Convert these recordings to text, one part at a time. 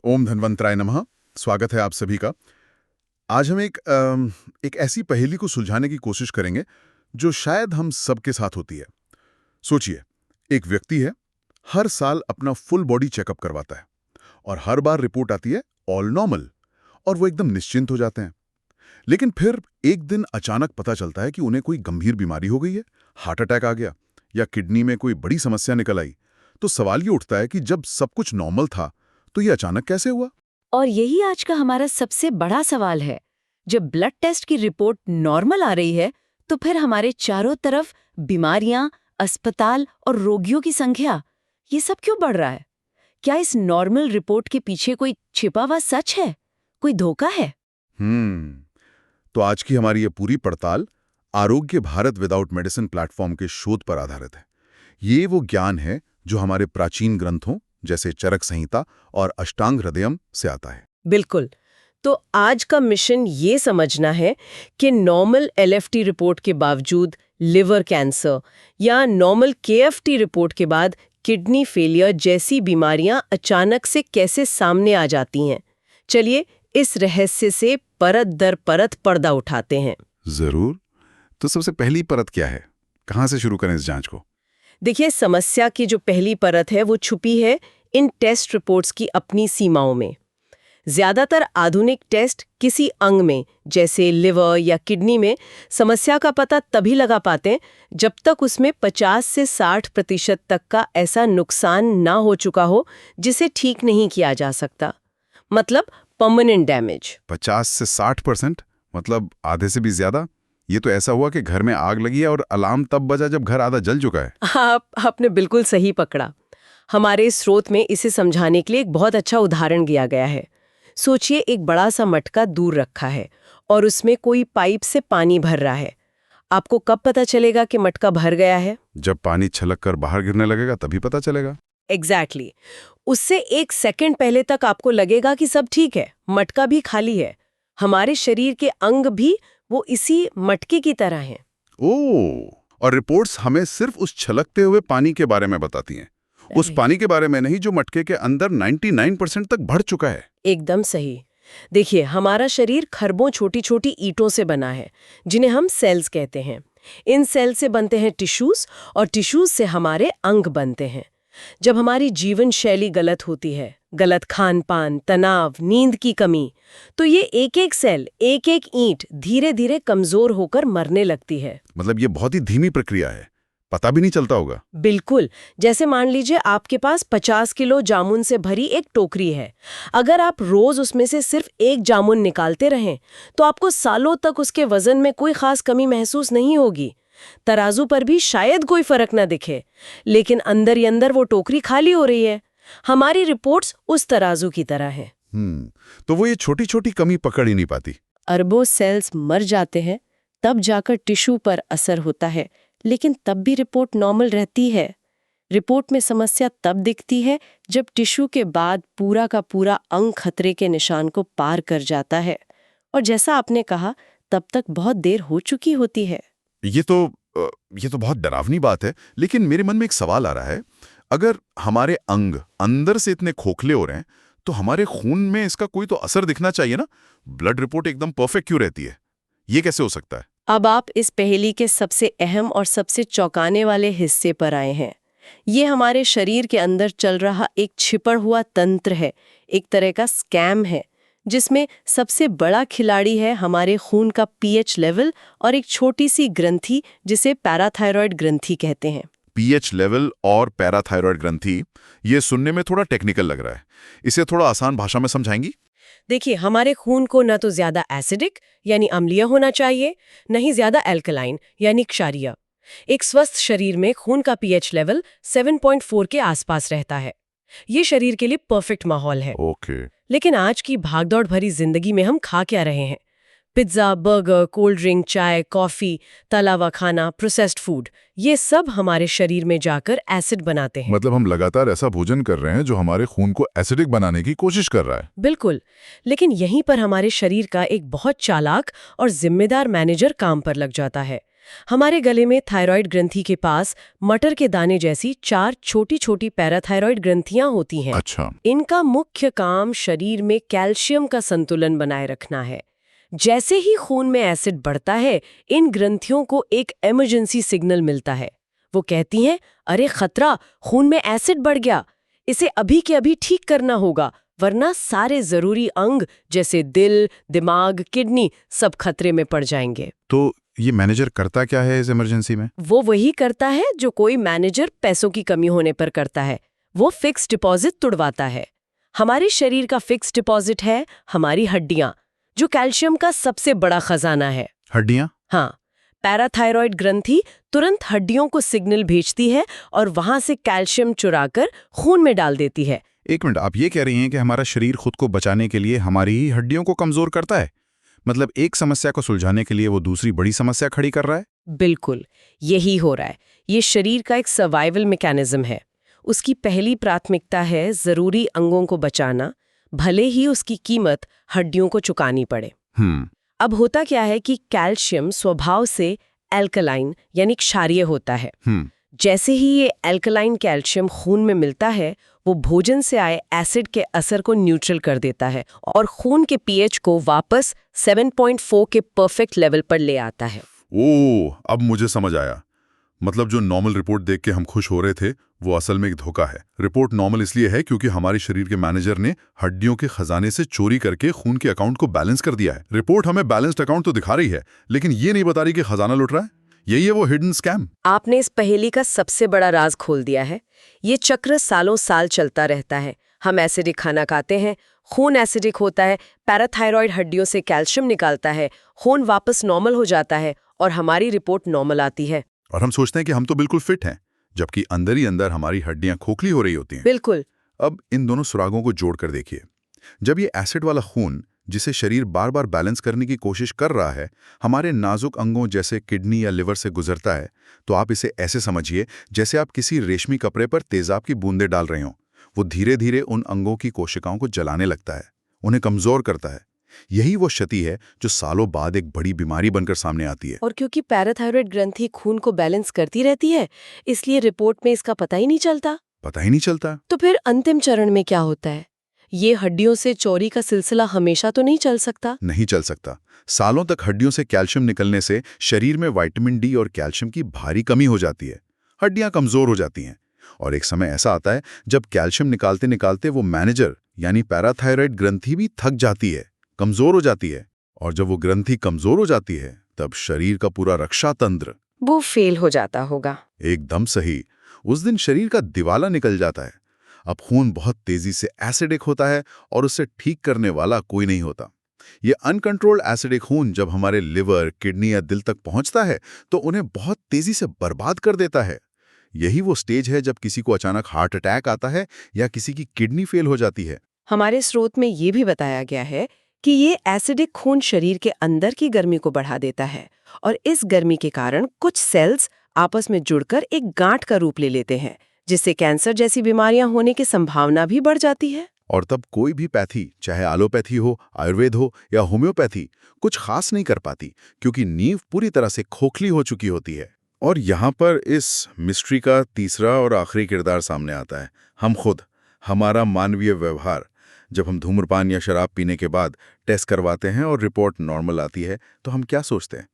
ओम धन्वंतराय नमः। स्वागत है आप सभी का। आज हम एक ऐसी पहेली को सुलझाने की कोशिश करेंगे जो शायद हम सबके साथ होती है। सोचिए, एक व्यक्ति है, हर साल अपना फुल बॉडी चेकअप करवाता है और हर बार रिपोर्ट आती है ऑल नॉर्मल और वो एकदम निश्चिंत हो जाते हैं। लेकिन फिर एक दिन अचानक पता चलता है कि उन्हें कोई गंभीर बीमारी हो गई है, हार्ट अटैक आ गया या किडनी में कोई बड़ी समस्या निकल आई। तो सवाल ये उठता है कि जब सब कुछ नॉर्मल था तो ये अचानक कैसे हुआ? और यही आज का हमारा सबसे बड़ा सवाल है। जब ब्लड टेस्ट की रिपोर्ट नॉर्मल आ रही है, तो फिर हमारे चारों तरफ बीमारियां, अस्पताल और रोगियों की संख्या, ये सब क्यों बढ़ रहा है? क्या इस नॉर्मल रिपोर्ट के पीछे कोई छिपा हुआ सच है? कोई धोखा है? तो आज की हमारी ये पूरी पड़ताल आरोग्य भारत विदाउट मेडिसिन प्लेटफॉर्म के शोध पर आधारित है। ये वो ज्ञान है जो हमारे प्राचीन ग्रंथों जैसे चरक संहिता और अष्टांग हृदयम से आता है। बिल्कुल। तो आज का मिशन ये समझना है कि नॉर्मल एलएफटी रिपोर्ट के बावजूद लिवर कैंसर या नॉर्मल केएफटी रिपोर्ट के बाद किडनी फेलियर जैसी बीमारियां अचानक से कैसे सामने आ जाती हैं। चलिए इस रहस्य से परत दर परत पर्दा उठाते हैं। जरूर। तो सबसे पहली परत क्या है? कहाँ से शुरू करें इस जांच को? देखिए, समस्या की जो पहली परत है वो छुपी है इन टेस्ट रिपोर्ट्स की अपनी सीमाओं में। ज्यादातर आधुनिक टेस्ट किसी अंग में, जैसे लिवर या किडनी में, समस्या का पता तभी लगा पाते हैं जब तक उसमें 50 से 60% तक का ऐसा नुकसान ना हो चुका हो जिसे ठीक नहीं किया जा सकता। मतलब परमानेंट डैमेज। 50 से 60%? मतलब आधे से भी ज्यादा? ये तो ऐसा हुआ कि घर में आग लगी है और अलार्म तब बजा जब घर आधा जल चुका है। आपने बिल्कुल सही पकड़ा। हमारे स्रोत में इसे समझाने के लिए एक बहुत अच्छा उदाहरण दिया गया है। सोचिए, एक बड़ा सा मटका दूर रखा है और उसमें कोई पाइप से पानी भर रहा है। आपको कब पता चलेगा कि मटका भर गया है? जब पानी छलक कर बाहर गिरने लगेगा तभी पता चलेगा। एग्जैक्टली। उससे 1 सेकंड पहले तक आपको लगेगा कि सब ठीक है, मटका भी खाली है। हमारे शरीर के अंग भी वो इसी मटके की तरह हैं। ओह, और रिपोर्ट्स हमें सिर्फ उस छलकते हुए पानी के बारे में बताती हैं, उस पानी के बारे में नहीं जो मटके के अंदर 99% तक भर चुका है। एकदम सही। देखिए, हमारा शरीर खरबों छोटी छोटी ईंटों से बना है, जिन्हें हम सेल्स कहते हैं। इन सेल से बनते हैं टिश्यूज और टिश्यूज से हमारे अंग बनते हैं। जब हमारी जीवन शैली गलत होती है, गलत खान पान, तनाव, नींद की कमी, तो ये एक एक सेल, एक एक ईंट धीरे धीरे कमजोर होकर मरने लगती है। मतलब ये बहुत ही धीमी प्रक्रिया है, पता भी नहीं चलता होगा। बिल्कुल। जैसे मान लीजिए आपके पास 50 किलो जामुन से भरी एक टोकरी है। अगर आप रोज उसमें से सिर्फ एक जामुन निकालते रहें, तो आपको सालों तक उसके वजन में कोई खास कमी महसूस नहीं होगी। तराजू पर भी शायद कोई फर्क ना दिखे, लेकिन अंदर ही अंदर वो टोकरी खाली हो रही है। हमारी रिपोर्ट्स उस तराजू की तरह हैं। तो वो ये छोटी छोटी कमी पकड़ ही नहीं पाती। अरबों सेल्स मर जाते हैं, तब जाकर टिश्यू पर असर होता है, लेकिन तब भी रिपोर्ट नॉर्मल रहती है। रिपोर्ट में समस्या तब दिखती है जब टिश्यू के बाद पूरा का पूरा अंग खतरे के निशान को पार कर जाता है, और जैसा आपने कहा, तब तक बहुत देर हो चुकी होती है। ये तो बहुत डरावनी बात है, लेकिन मेरे मन में एक सवाल आ रहा है। अगर हमारे अंग अंदर से इतने खोखले हो रहे हैं, तो हमारे खून में इसका कोई तो असर दिखना चाहिए ना? ब्लड रिपोर्ट एकदम परफेक्ट क्यों रहती है? ये कैसे हो सकता है? अब आप इस पहेली के सबसे अहम और सबसे चौंकाने वाले हिस्से पर आए हैं। ये हमारे शरीर के अंदर चल रहा एक छिपा हुआ तंत्र है, एक तरह का स्कैम है, जिसमें सबसे बड़ा खिलाड़ी है हमारे खून का पीएच लेवल और एक छोटी सी ग्रंथि जिसे पैराथायरॉयड ग्रंथि कहते हैं। पीएच लेवल और पैराथायरॉयड ग्रंथि, ये सुनने में थोड़ा टेक्निकल लग रहा है। इसे थोड़ा आसान भाषा में समझाएंगी? देखिए, हमारे खून को न तो ज्यादा एसिडिक यानी अम्लीय होना चाहिए, न ही ज्यादा एल्कलाइन यानी क्षारीय। एक स्वस्थ शरीर में खून का पीएच लेवल 7.4 के आसपास रहता है। ये शरीर के लिए परफेक्ट माहौल है। ओके। लेकिन आज की भागदौड़ भरी जिंदगी में हम खा क्या रहे हैं? पिज्जा, बर्गर, कोल्ड ड्रिंक, चाय, कॉफी, तला हुआ खाना, प्रोसेस्ड फूड, ये सब हमारे शरीर में जाकर एसिड बनाते हैं। मतलब हम लगातार ऐसा भोजन कर रहे हैं जो हमारे खून को एसिडिक बनाने की कोशिश कर रहा है। बिल्कुल। लेकिन यहीं पर हमारे शरीर का एक बहुत चालाक और जिम्मेदार मैनेजर काम पर लग जाता है, हमारे गले में थायराइड ग्रंथि के पास मटर के दाने जैसी 4 छोटी-छोटी पैराथायरॉइड ग्रंथियां होती हैं। अच्छा। इनका मुख्य काम शरीर में कैल्शियम का संतुलन बनाए रखना है। जैसे ही खून में एसिड बढ़ता है, इन ग्रंथियों को एक इमरजेंसी सिग्नल मिलता है। वो कहती हैं, अरे खतरा, खून में एसिड बढ़ गया, इसे अभी के अभी ठीक करना होगा, वरना सारे जरूरी अंग जैसे दिल, दिमाग, किडनी सब खतरे में पड़ जाएंगे। तो ये मैनेजर करता क्या है इस इमरजेंसी में? वो वही करता है जो कोई मैनेजर पैसों की कमी होने पर करता है। वो फिक्स डिपॉजिट तुड़वाता है। हमारे शरीर का फिक्स डिपॉजिट है हमारी हड्डियां, जो कैल्शियम का सबसे बड़ा खजाना है। हड्डियां? हाँ, पैराथायरॉइड ग्रंथि तुरंत हड्डियों को सिग्नल भेजती है और वहां से कैल्शियम चुराकर खून में डाल देती है। एक मिनट, आप ये कह रही हैं कि हमारा शरीर खुद को बचाने के लिए हमारी ही हड्डियों को कमजोर करता है? मतलब एक समस्या को सुलझाने के लिए वो दूसरी बड़ी समस्या खड़ी कर रहा है? बिल्कुल, यही हो रहा है। ये शरीर का एक सर्वाइवल मैकेनिज्म है। उसकी पहली प्राथमिकता है जरूरी अंगों को बचाना, भले ही उसकी कीमत हड्डियों को चुकानी पड़े। अब होता क्या है कि कैल्शियम स्वभाव से एल्कलाइन यानी क्षारीय होता है। जैसे ही ये एल्कलाइन कैल्शियम खून में मिलता है, वो भोजन से आए एसिड के असर को न्यूट्रल कर देता है और खून के पीएच को वापस 7.4 के परफेक्ट लेवल पर ले आता है। ओह, अब मुझे समझ आया। मतलब जो नॉर्मल रिपोर्ट देख के हम खुश हो रहे थे, वो असल में एक धोखा है। रिपोर्ट नॉर्मल इसलिए है क्योंकि हमारे शरीर के मैनेजर ने हड्डियों के खजाने से चोरी करके खून के अकाउंट को बैलेंस कर दिया है। रिपोर्ट हमें बैलेंस्ड अकाउंट तो दिखा रही है, लेकिन ये नहीं बता रही कि खजाना लुट रहा है। यही है वो हिडन स्कैम। आपने इस पहेली का सबसे बड़ा राज खोल दिया है। ये चक्र सालों साल चलता रहता है। हम एसिडिक खाना खाते हैं, खून एसिडिक होता है, पैराथायरॉइड हड्डियों से कैल्शियम निकालता है, खून वापस नॉर्मल हो जाता है और हमारी रिपोर्ट नॉर्मल आती है। और हम सोचते हैं कि हम तो बिल्कुल फिट हैं, जबकि अंदर ही अंदर हमारी हड्डियां खोखली हो रही होती हैं। बिल्कुल। अब इन दोनों सुरागों को जोड़कर देखिए। जब ये एसिड वाला खून, जिसे शरीर बार बार बैलेंस करने की कोशिश कर रहा है, हमारे नाजुक अंगों जैसे किडनी या लिवर से गुजरता है, तो आप इसे ऐसे समझिए जैसे आप किसी रेशमी कपड़े पर तेजाब की बूंदें डाल रहे हों। वो धीरे धीरे उन अंगों की कोशिकाओं को जलाने लगता है, उन्हें कमजोर करता है। यही वो क्षति है जो सालों बाद एक बड़ी बीमारी बनकर सामने आती है। और क्योंकि पैराथायरॉइड ग्रंथि खून को बैलेंस करती रहती है, इसलिए रिपोर्ट में इसका पता ही नहीं चलता। पता ही नहीं चलता। तो फिर अंतिम चरण में क्या होता है? ये हड्डियों से चोरी का सिलसिला हमेशा तो नहीं चल सकता। नहीं चल सकता। सालों तक हड्डियों से कैल्शियम निकलने से शरीर में विटामिन डी और कैल्शियम की भारी कमी हो जाती है। हड्डियां कमजोर हो जाती हैं और एक समय ऐसा आता है जब कैल्शियम निकालते निकालते वो मैनेजर यानी पैराथायरॉइड ग्रंथि भी थक जाती है, कमजोर हो जाती है। और जब वो ग्रंथि कमजोर हो जाती है, तब शरीर का पूरा रक्षा तंत्र वो फेल हो जाता होगा। एकदम सही। उस दिन शरीर का दिवाला निकल जाता है। अब खून बहुत तेजी से एसिडिक होता है और उसे ठीक करने वाला कोई नहीं होता। ये अनकंट्रोल्ड एसिडिक खून जब हमारे लिवर, किडनी या दिल तक पहुंचता है, तो उन्हें बहुत तेजी से बर्बाद कर देता है। यही वो स्टेज है जब किसी को अचानक हार्ट अटैक आता है या किसी की किडनी फेल हो जाती है। हमारे स्रोत में ये भी बताया गया है कि ये एसिडिक खून शरीर के अंदर की गर्मी को बढ़ा देता है और इस गर्मी के कारण कुछ सेल्स आपस में जुड़कर एक गांठ का रूप ले लेते हैं, जिससे कैंसर जैसी बीमारियां होने की संभावना भी बढ़ जाती है। और तब कोई भी पैथी, चाहे एलोपैथी हो, आयुर्वेद हो या होम्योपैथी, कुछ खास नहीं कर पाती, क्योंकि नींव पूरी तरह से खोखली हो चुकी होती है। और यहाँ पर इस मिस्ट्री का तीसरा और आखिरी किरदार सामने आता है, हम खुद, हमारा मानवीय व्यवहार। जब हम धूम्रपान या शराब पीने के बाद टेस्ट करवाते हैं और रिपोर्ट नॉर्मल आती है, तो हम क्या सोचते हैं?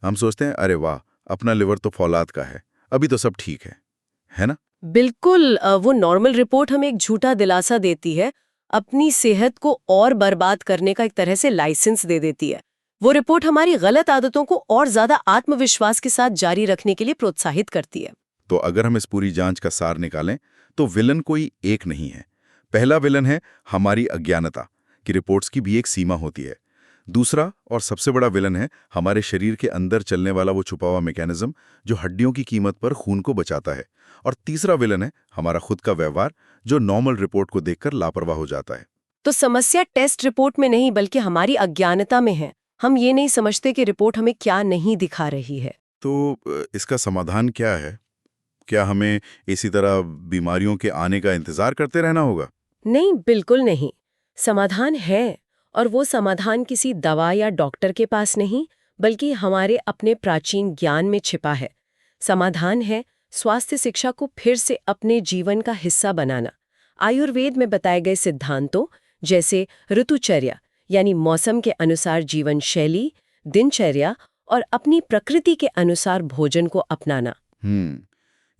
हम सोचते हैं, अरे वाह, अपना लिवर तो फौलाद का है, अभी तो सब ठीक है ना? बिल्कुल। वो नॉर्मल रिपोर्ट हमें एक झूठा दिलासा देती है, अपनी सेहत को और बर्बाद करने का एक तरह से लाइसेंस दे देती है। वो रिपोर्ट हमारी गलत आदतों को और ज्यादा आत्मविश्वास के साथ जारी रखने के लिए प्रोत्साहित करती है। तो अगर हम इस पूरी जांच का सार निकालें, तो विलन कोई एक नहीं है। पहला विलन है हमारी अज्ञानता कि रिपोर्ट्स की भी एक सीमा होती है। दूसरा और सबसे बड़ा विलन है हमारे शरीर के अंदर चलने वाला वो छुपा हुआ मैकेनिज्म जो हड्डियों की कीमत पर खून को बचाता है। और तीसरा विलन है हमारा खुद का व्यवहार, जो नॉर्मल रिपोर्ट को देखकर लापरवाह हो जाता है। तो समस्या टेस्ट रिपोर्ट में नहीं, बल्कि हमारी अज्ञानता में है। हम ये नहीं समझते कि रिपोर्ट हमें क्या नहीं दिखा रही है। तो इसका समाधान क्या है? क्या हमें इसी तरह बीमारियों के आने का इंतजार करते रहना होगा? नहीं, बिल्कुल नहीं। समाधान है, और वो समाधान किसी दवा या डॉक्टर के पास नहीं, बल्कि हमारे अपने प्राचीन ज्ञान में छिपा है। समाधान है स्वास्थ्य शिक्षा को फिर से अपने जीवन का हिस्सा बनाना। आयुर्वेद में बताए गए सिद्धांतों जैसे ऋतुचर्या यानी मौसम के अनुसार जीवन शैली, दिनचर्या और अपनी प्रकृति के अनुसार भोजन को अपनाना।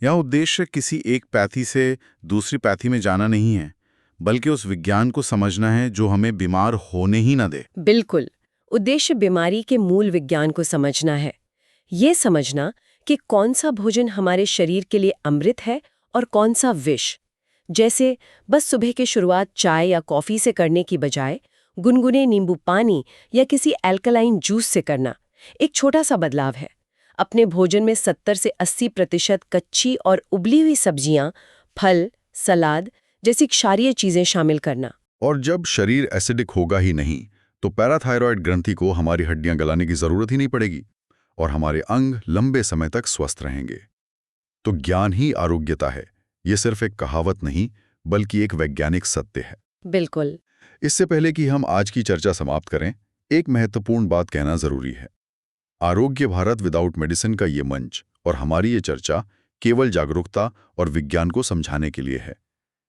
यहाँ उद्देश्य किसी एक पैथी से दूसरी पैथी में जाना नहीं है, बल्कि उस विज्ञान को समझना है जो हमें बीमार होने ही न दे। बिल्कुल, उद्देश्य बीमारी के मूल विज्ञान को समझना है। ये समझना कि कौन सा भोजन हमारे शरीर के लिए अमृत है और कौन सा विष। जैसे बस सुबह की शुरुआत चाय या कॉफी से करने की बजाय गुनगुने नींबू पानी या किसी एल्कलाइन जूस से करना एक छोटा सा बदलाव है। अपने भोजन में 70 से 80% कच्ची और उबली हुई सब्जियां, फल, सलाद जैसी क्षारीय चीजें शामिल करना। और जब शरीर एसिडिक होगा ही नहीं, तो पैराथायरॉयड ग्रंथि को हमारी हड्डियां गलाने की जरूरत ही नहीं पड़ेगी और हमारे अंग लंबे समय तक स्वस्थ रहेंगे। तो ज्ञान ही आरोग्यता है। ये सिर्फ एक कहावत नहीं, बल्कि एक वैज्ञानिक सत्य है। बिल्कुल। इससे पहले कि हम आज की चर्चा समाप्त करें, एक महत्वपूर्ण बात कहना जरूरी है। आरोग्य भारत विदाउट मेडिसिन का ये मंच और हमारी ये चर्चा केवल जागरूकता और विज्ञान को समझाने के लिए है।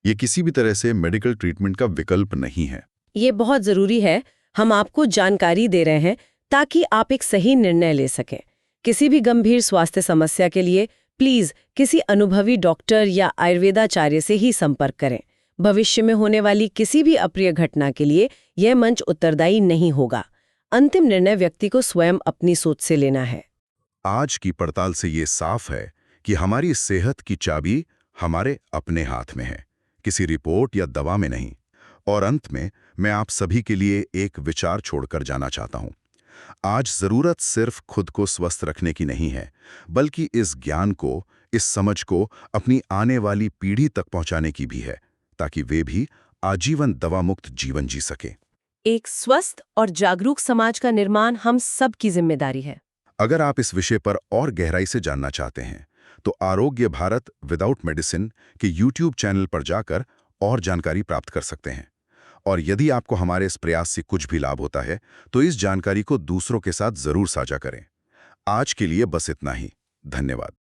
ये किसी भी तरह से मेडिकल ट्रीटमेंट का विकल्प नहीं है। ये बहुत जरूरी है। हम आपको जानकारी दे रहे हैं ताकि आप एक सही निर्णय ले सकें। किसी भी गंभीर स्वास्थ्य समस्या के लिए प्लीज किसी अनुभवी डॉक्टर या आयुर्वेदाचार्य से ही संपर्क करें। भविष्य में होने वाली किसी भी अप्रिय घटना के लिए यह मंच उत्तरदायी नहीं होगा। अंतिम निर्णय व्यक्ति को स्वयं अपनी सोच से लेना है। आज की पड़ताल से ये साफ है कि हमारी सेहत की चाबी हमारे अपने हाथ में है, किसी रिपोर्ट या दवा में नहीं। और अंत में मैं आप सभी के लिए एक विचार छोड़कर जाना चाहता हूं। आज जरूरत सिर्फ खुद को स्वस्थ रखने की नहीं है, बल्कि इस ज्ञान को, इस समझ को अपनी आने वाली पीढ़ी तक पहुंचाने की भी है, ताकि वे भी आजीवन दवा मुक्त जीवन जी सकें। एक स्वस्थ और जागरूक समाज का निर्माण हम सब की जिम्मेदारी है। अगर आप इस विषय पर और गहराई से जानना चाहते हैं, तो आरोग्य भारत विदाउट मेडिसिन के YouTube चैनल पर जाकर और जानकारी प्राप्त कर सकते हैं। और यदि आपको हमारे इस प्रयास से कुछ भी लाभ होता है, तो इस जानकारी को दूसरों के साथ जरूर साझा करें। आज के लिए बस इतना ही। धन्यवाद।